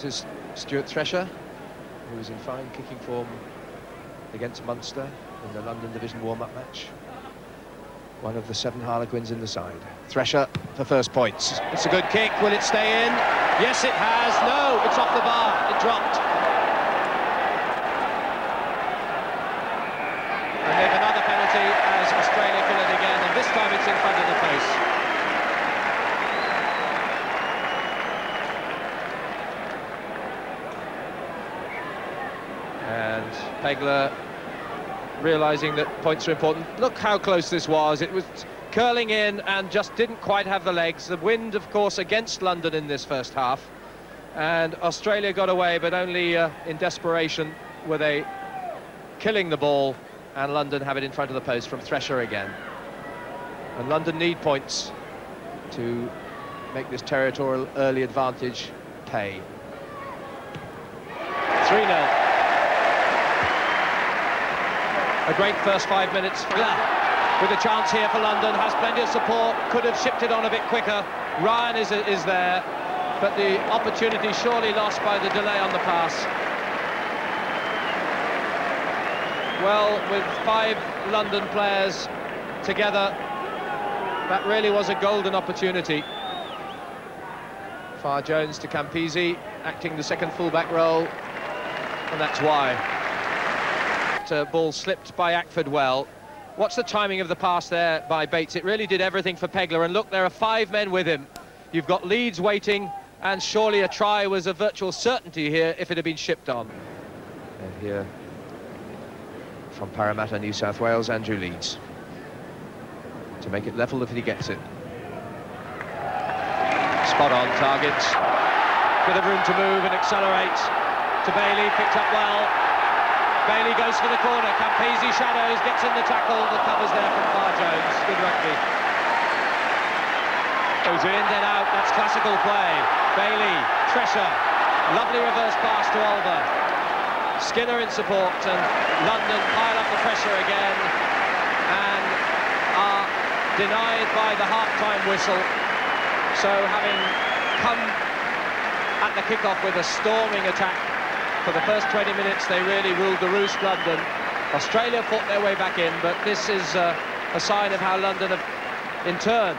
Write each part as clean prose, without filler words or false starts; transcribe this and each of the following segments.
This is Stuart Thresher, who was in fine kicking form against Munster in the London Division warm-up match. One of the 7 Harlequins in the side. Thresher for first points. It's a good kick. Will it stay in? Yes, it has. No, it's off the bar. It dropped. And they've another penalty as Australia kill it again, and this time it's in front of the post. And Pegler, realising that points are important. Look how close this was. It was curling in and just didn't quite have the legs. The wind, of course, against London in this first half. And Australia got away, but only in desperation were they killing the ball. And London have it in front of the post from Thresher again. And London need points to make this territorial early advantage pay. 3-0. A great first 5 minutes with a chance here for London, has plenty of support, could have shipped it on a bit quicker. Ryan is there, but the opportunity surely lost by the delay on the pass. Well, with 5 London players together, that really was a golden opportunity. Farr Jones to Campese, acting the second fullback role, and that's why. Ball slipped by Ackford well. Watch the timing of the pass there by Bates. It really did everything for Pegler, and look, there are 5 men with him. You've got Leeds waiting, and surely a try was a virtual certainty here if it had been shipped on. And here from Parramatta, New South Wales, Andrew Leeds to make it level if he gets it. Spot on target. Bit of room to move and accelerate. To Bailey, picked up well. Bailey goes for the corner. Campese shadows, gets in the tackle. The cover's there from Farr Jones. Good rugby. Goes in, then out. That's classical play. Bailey, Thresher. Lovely reverse pass to Olver. Skinner in support, and London pile up the pressure again and are denied by the half-time whistle. So having come at the kick-off with a storming attack, for the first 20 minutes they really ruled the roost, London. Australia fought their way back in, but this is a sign of how London have, in turn,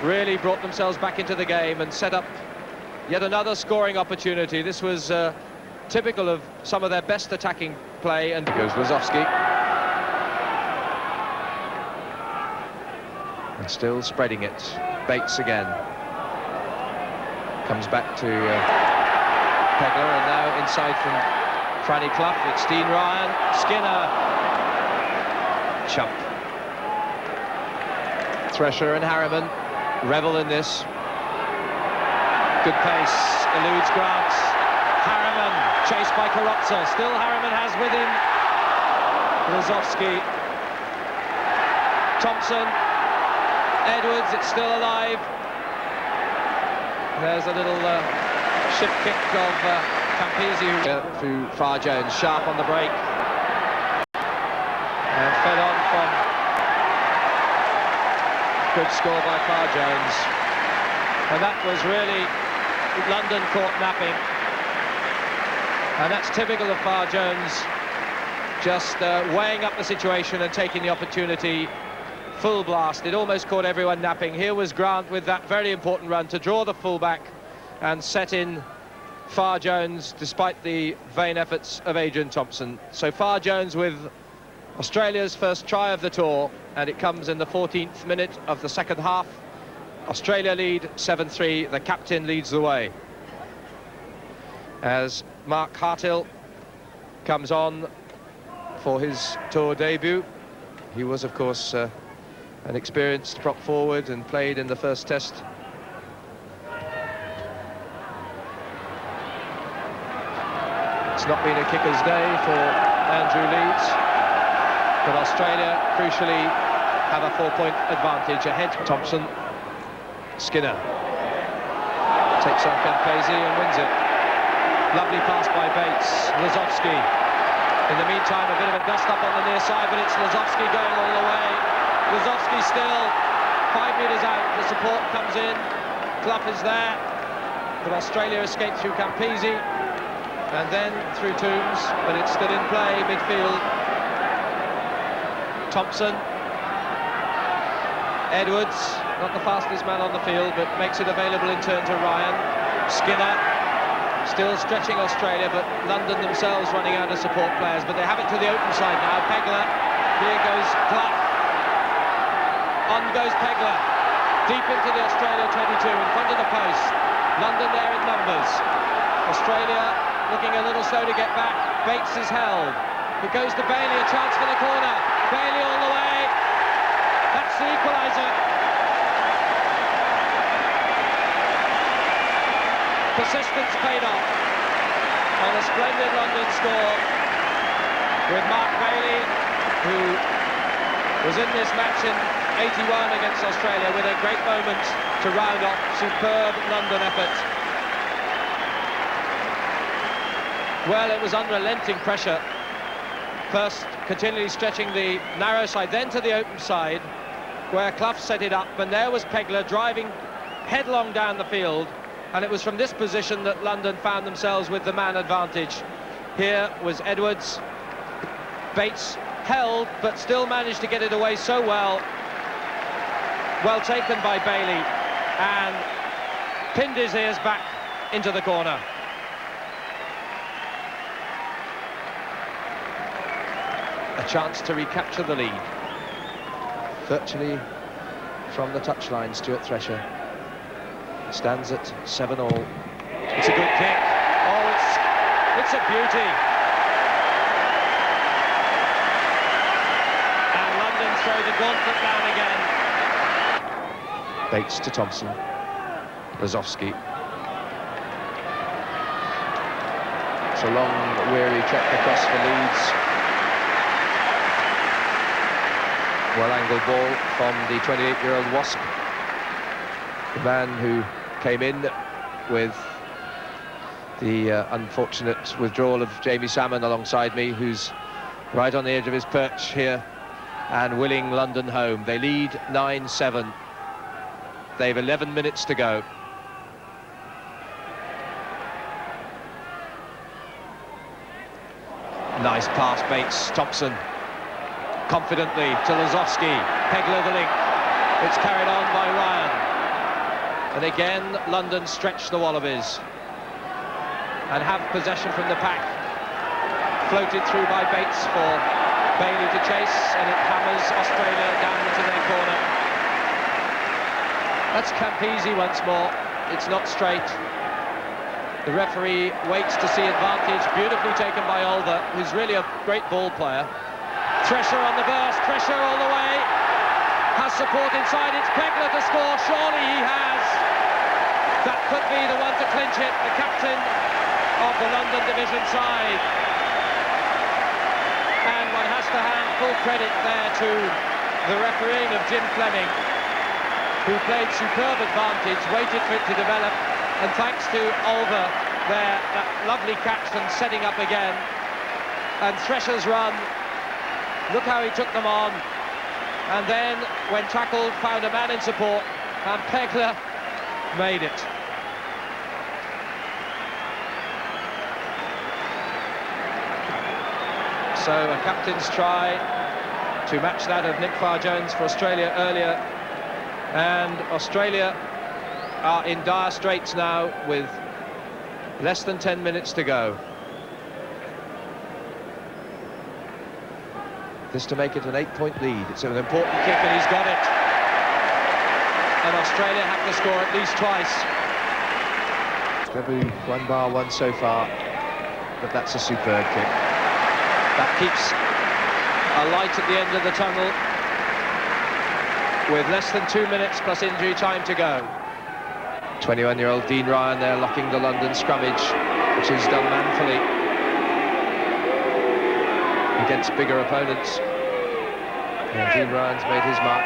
really brought themselves back into the game and set up yet another scoring opportunity. This was typical of some of their best attacking play, and goes Lazowski. And still spreading it. Bates again. Comes back to Pegler, and now inside from Franny Clough. It's Dean Ryan, Skinner, Chump. Thresher and Harriman revel in this. Good pace, eludes Grant. Harriman, chased by Carrozza. Still Harriman has with him Lazowski. Thompson, Edwards, it's still alive. There's a little ship kick of Campese through Farr Jones, sharp on the break. And fed on from good score by Farr Jones. And that was really London caught napping. And that's typical of Farr Jones, just weighing up the situation and taking the opportunity. Full blast. It almost caught everyone napping. Here was Grant with that very important run to draw the fullback and set in Farr Jones, despite the vain efforts of Adrian Thompson. So Farr Jones with Australia's first try of the tour, and it comes in the 14th minute of the second half. Australia lead 7-3. The captain leads the way as Mark Hartill comes on for his tour debut. He was, of course, an experienced prop forward and played in the first test. It's not been a kicker's day for Andrew Leeds, but Australia crucially have a 4-point advantage ahead. Thompson, Skinner takes on Campese and wins it. Lovely pass by Bates. Lazowski. In the meantime, a bit of a dust-up on the near side, but it's Lazowski going all the way. Lazowski still 5 metres out. The support comes in. Clough is there. but Australia escaped through Campese and then through Toombs, but it's still in play midfield. Thompson, Edwards, not the fastest man on the field, but makes it available in turn to Ryan. Skinner, still stretching Australia, but London themselves running out of support players, but they have it to the open side now. Pegler, here goes Clough. On goes Pegler, deep into the Australia 22, in front of the post. London there in numbers. Australia looking a little slow to get back. Bates is held. It goes to Bailey, a chance for the corner. Bailey all the way. That's the equaliser. Persistence paid off. And a splendid London score with Mark Bailey, who was in this match in 81 against Australia with a great moment to round off. Superb London effort. Well, it was unrelenting pressure. First, continually stretching the narrow side, then to the open side, where Clough set it up, and there was Pegler driving headlong down the field, and it was from this position that London found themselves with the man advantage. Here was Edwards. Bates held, but still managed to get it away so well. Well taken by Bailey, and pinned his ears back into the corner. A chance to recapture the lead. Virtually from the touchline, Stuart Thresher stands at 7-all. It's a good kick. Oh, it's a beauty. And London throw the gauntlet down again. Bates to Thompson. Lazowski. It's a long, weary trek across for Leeds. Well-angled ball from the 28-year-old Wasp. The man who came in with the unfortunate withdrawal of Jamie Salmon alongside me, who's right on the edge of his perch here and willing London home. They lead 9-7. They've 11 minutes to go. Nice pass, Bates, Thompson. Confidently to Lazowski. Pegler the link. It's carried on by Ryan. And again, London stretch the Wallabies and have possession from the pack. Floated through by Bates for Bailey to chase, and it hammers Australia down into their corner. That's Campese once more. It's not straight. The referee waits to see advantage. Beautifully taken by Olver, who's really a great ball player. Thresher on the burst, Thresher all the way. Has support inside, it's Pegler to score, surely he has. That could be the one to clinch it, the captain of the London division side. And one has to hand full credit there to the refereeing of Jim Fleming, who played superb advantage, waited for it to develop, and thanks to Olver there, that lovely catch and setting up again. And Thresher's run, look how he took them on. And then, when tackled, found a man in support, and Pegler made it. So, a captain's try to match that of Nick Farr-Jones for Australia earlier. And Australia are in dire straits now with less than 10 minutes to go. This to make it an 8-point lead. It's an important kick, and he's got it. And Australia have to score at least twice. Every 1-1 so far, but that's a superb kick. That keeps a light at the end of the tunnel with less than 2 minutes plus injury time to go. 21-year-old Dean Ryan there locking the London scrummage, which is done manfully against bigger opponents. And Dean Ryan's made his mark.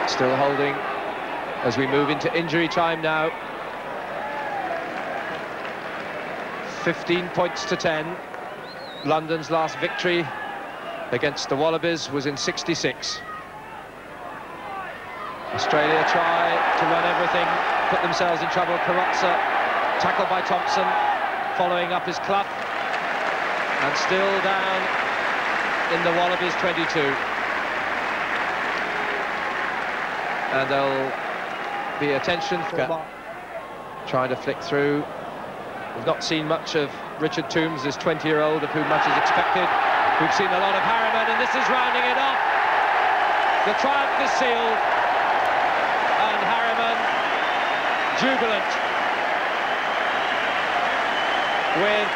Still holding as we move into injury time now. 15 points to 10. London's last victory against the Wallabies was in '66. Australia try to run everything, put themselves in trouble. Carrozza, tackled by Thompson, following up his Clough, and still down in the Wallabies 22. And there'll be attention for trying to flick through. We've not seen much of Richard Toombs, this 20-year-old, of whom much is expected. We've seen a lot of Harriman, and this is rounding it off. The triumph is sealed, and Harriman jubilant. With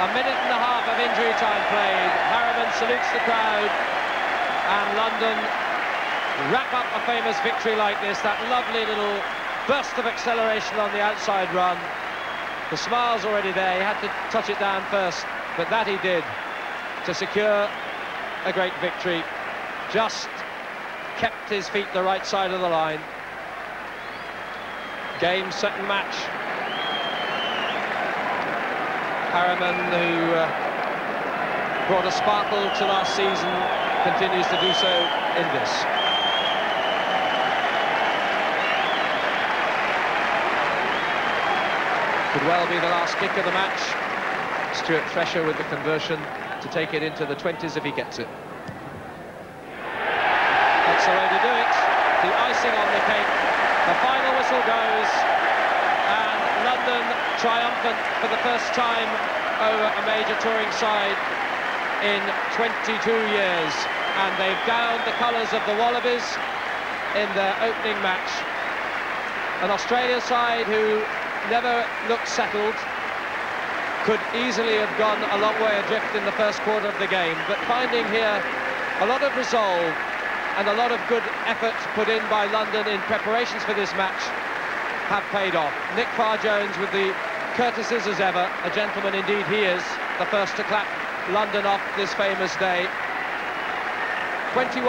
a minute and a half of injury time played, Harriman salutes the crowd, and London wrap up a famous victory like this. That lovely little burst of acceleration on the outside run. The smile's already there. He had to touch it down first, but that he did to secure a great victory. Just kept his feet the right side of the line. Game, set and match. Harriman, who brought a sparkle to last season, continues to do so in this. Could well be the last kick of the match. Stuart Thresher with the conversion to take it into the 20s if he gets it. That's the way to do it. The icing on the cake. The final whistle goes, and London triumphant for the first time over a major touring side in 22 years. And they've downed the colours of the Wallabies in their opening match. An Australia side who never looked settled, could easily have gone a long way adrift in the first quarter of the game, but finding here a lot of resolve and a lot of good effort put in by London in preparations for this match have paid off. Nick Farr-Jones with the courtesies as ever, a gentleman indeed he is, the first to clap London off this famous day. 21